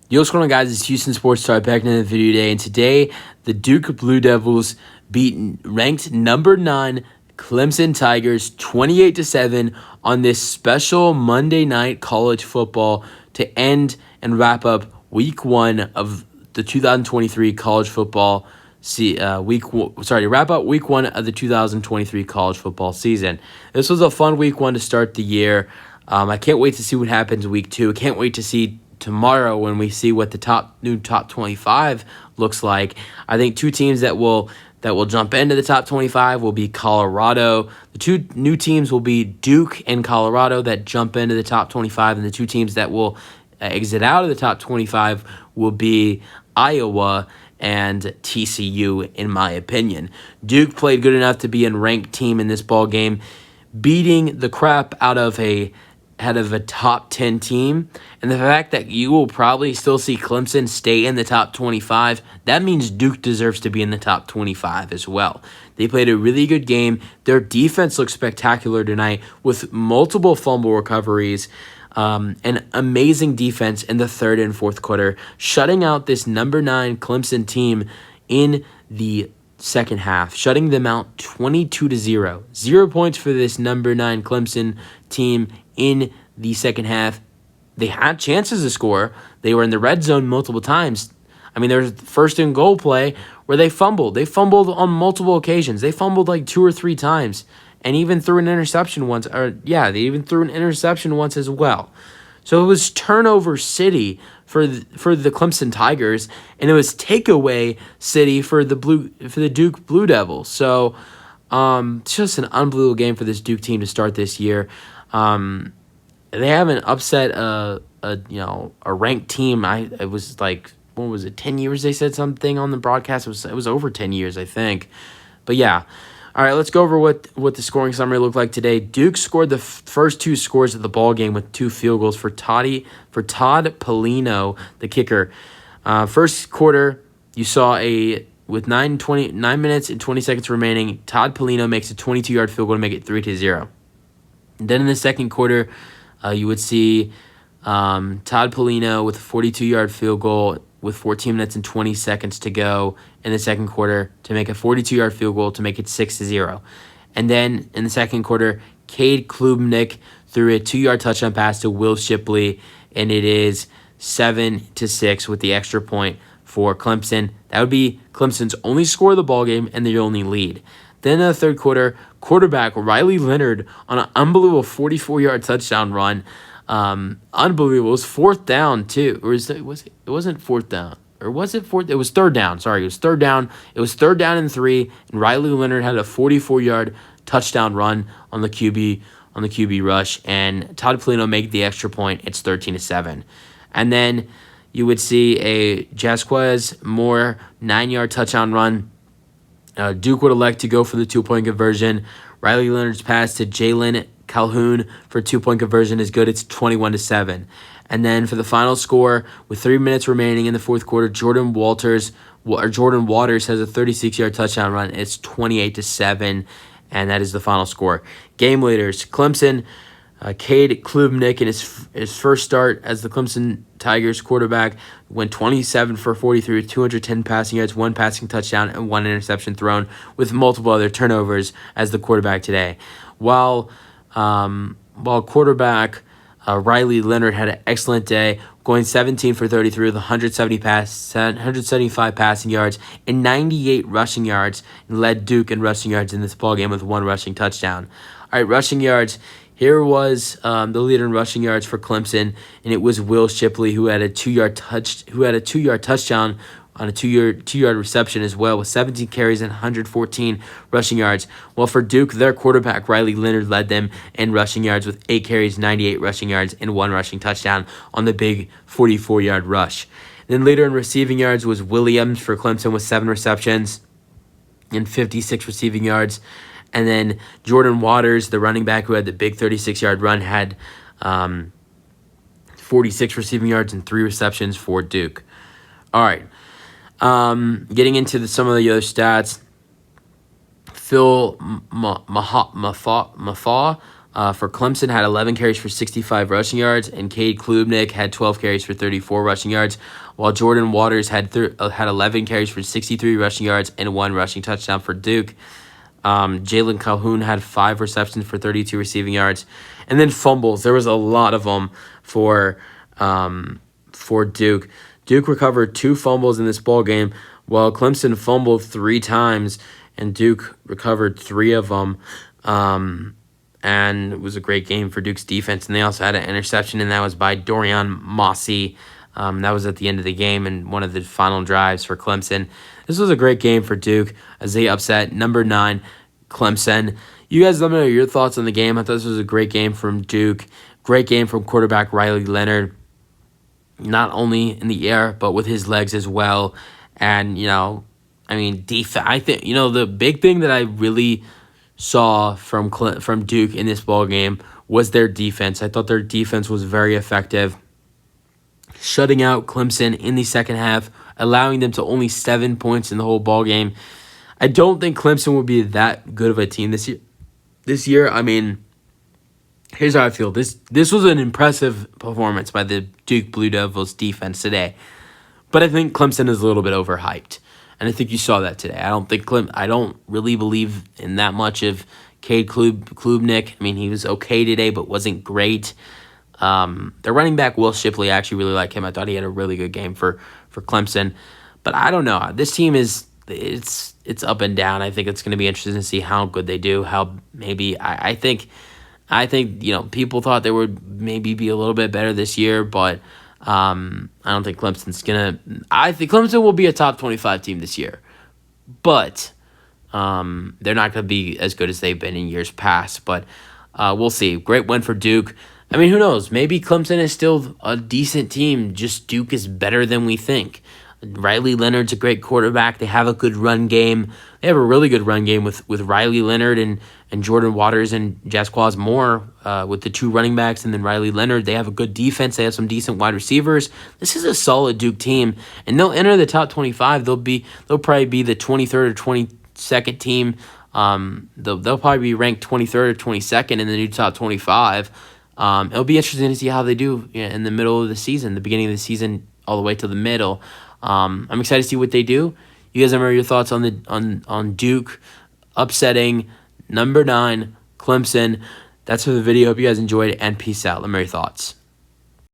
Yo, what's going on, guys? It's Houston Sports Star back in the video today, and today the Duke Blue Devils beat ranked number 9 Clemson Tigers 28-7 on this special Monday night college football to end and wrap up Week 1 of the 2023 college football wrap up Week 1 of the 2023 college football season. This was a fun Week 1 to start the year. I can't wait to see what happens Week 2. I can't wait to see tomorrow when we see what the new top 25 looks like. I think two teams that will jump into the top 25 will be Colorado. The two new teams will be Duke and Colorado that jump into the top 25, and the two teams that will exit out of the top 25 will be Iowa and TCU, in my opinion. Duke played good enough to be a ranked team in this ball game, beating the crap out of a top 10 team, and the fact that you will probably still see Clemson stay in the top 25, that means Duke deserves to be in the top 25 as well. They played a really good game. Their defense looked spectacular tonight with multiple fumble recoveries, and amazing defense in the third and fourth quarter, shutting out this number 9 Clemson team in the second half, shutting them out 22-0. 0 points for this number 9 Clemson team in the second half. They had chances to score. They were in the red zone multiple times. I mean, there was first and goal play where they fumbled. They fumbled on multiple occasions. They fumbled like 2 or 3 times, and even threw an interception once. They even threw an interception once as well. So it was turnover city for the Clemson Tigers, and it was takeaway city for the Duke Blue Devils. So it's just an unbelievable game for this Duke team to start this year. They haven't upset a ranked team. It was like, what was it, 10 years? They said something on the broadcast. It was over 10 years, I think. But yeah. All right, let's go over what the scoring summary looked like today. Duke scored the first 2 scores of the ball game with 2 field goals for Todd Polino, the kicker. First quarter, you saw with 9 minutes and 20 seconds remaining, Todd Polino makes a 22-yard field goal to make it 3-0. And then in the second quarter, you would see Todd Polino with a 42-yard field goal with 14 minutes and 20 seconds to go in the second quarter to make a 42-yard field goal to make it 6-0. And then in the second quarter, Cade Klubnik threw a 2-yard touchdown pass to Will Shipley, and it is 7-6 with the extra point for Clemson. That would be Clemson's only score of the ballgame and their only lead. Then in the third quarter, quarterback Riley Leonard on an unbelievable 44-yard touchdown run. Unbelievable. It was fourth down too. Or it wasn't fourth down. Or was it fourth? It was third down. Sorry, it was third down. It was third down and 3, and Riley Leonard had a 44-yard touchdown run on the QB rush, and Todd Polino made the extra point. It's 13-7. And then you would see a Jasquez Moore 9-yard touchdown run. Duke would elect to go for the 2-point conversion. Riley Leonard's pass to Jalen Calhoun for a 2-point conversion is good. It's 21-7. And then for the final score, with 3 minutes remaining in the fourth quarter, Jordan Waters has a 36-yard touchdown run. It's 28-7, and that is the final score. Game leaders: Clemson, Cade Klubnik in his first start as the Clemson Tigers quarterback went 27 for 43 with 210 passing yards, 1 passing touchdown, and 1 interception thrown, with multiple other turnovers as the quarterback today. While quarterback Riley Leonard had an excellent day, going 17 for 33 with 175 passing yards and 98 rushing yards, and led Duke in rushing yards in this ballgame with 1 rushing touchdown. All right, rushing yards. Here was the leader in rushing yards for Clemson, and it was Will Shipley, who had a 2-yard touchdown on a 2-yard reception as well, with 17 carries and 114 rushing yards. Well, for Duke, their quarterback Riley Leonard led them in rushing yards with 8 carries, 98 rushing yards, and 1 rushing touchdown on the big 44-yard rush. Then later in receiving yards was Williams for Clemson with 7 receptions and 56 receiving yards. And then Jordan Waters, the running back who had the big 36-yard run, had 46 receiving yards and 3 receptions for Duke. All right. Getting into some of the other stats, Phil Mafaw for Clemson had 11 carries for 65 rushing yards, and Cade Klubnik had 12 carries for 34 rushing yards, while Jordan Waters had 11 carries for 63 rushing yards and 1 rushing touchdown for Duke. Jalen Calhoun had 5 receptions for 32 receiving yards. And then fumbles. There was a lot of them for Duke. Duke recovered 2 fumbles in this ball game, while Clemson fumbled 3 times, and Duke recovered 3 of them. And it was a great game for Duke's defense. And they also had an interception, and that was by Dorian Mossy. That was at the end of the game and one of the final drives for Clemson. This was a great game for Duke as they upset number 9 Clemson. You guys let me know your thoughts on the game. I thought this was a great game from Duke. Great game from quarterback Riley Leonard. Not only in the air, but with his legs as well. And, defense. I think, the big thing that I really saw from Duke in this ball game was their defense. I thought their defense was very effective, shutting out Clemson in the second half, allowing them to only 7 points in the whole ball game. I don't think Clemson will be that good of a team this year. Here's how I feel. This was an impressive performance by the Duke Blue Devils defense today, but I think Clemson is a little bit overhyped, and I think you saw that today. I don't really believe in that much of Cade Klubnik. He was okay today, but wasn't great. Their running back, Will Shipley, I actually really like him. I thought he had a really good game for Clemson. But I don't know. This team it's up and down. I think it's going to be interesting to see how good they do. I think people thought they would maybe be a little bit better this year, but I don't think Clemson's going to. I think Clemson will be a top 25 team this year, but they're not going to be as good as they've been in years past. But we'll see. Great win for Duke. Who knows? Maybe Clemson is still a decent team. Just Duke is better than we think. Riley Leonard's a great quarterback. They have a good run game. They have a really good run game with Riley Leonard and Jordan Waters and Jasquaz Moore with the 2 running backs, and then Riley Leonard. They have a good defense. They have some decent wide receivers. This is a solid Duke team, and they'll enter the top 25. They'll probably be the 23rd or 22nd team. They'll probably be ranked 23rd or 22nd in the new top 25. It'll be interesting to see how they do in the middle of the season, the beginning of the season, all the way to the middle. I'm excited to see what they do. You guys remember your thoughts on Duke upsetting number 9 Clemson. That's for the video. Hope you guys enjoyed it, and peace out. Let me know your thoughts.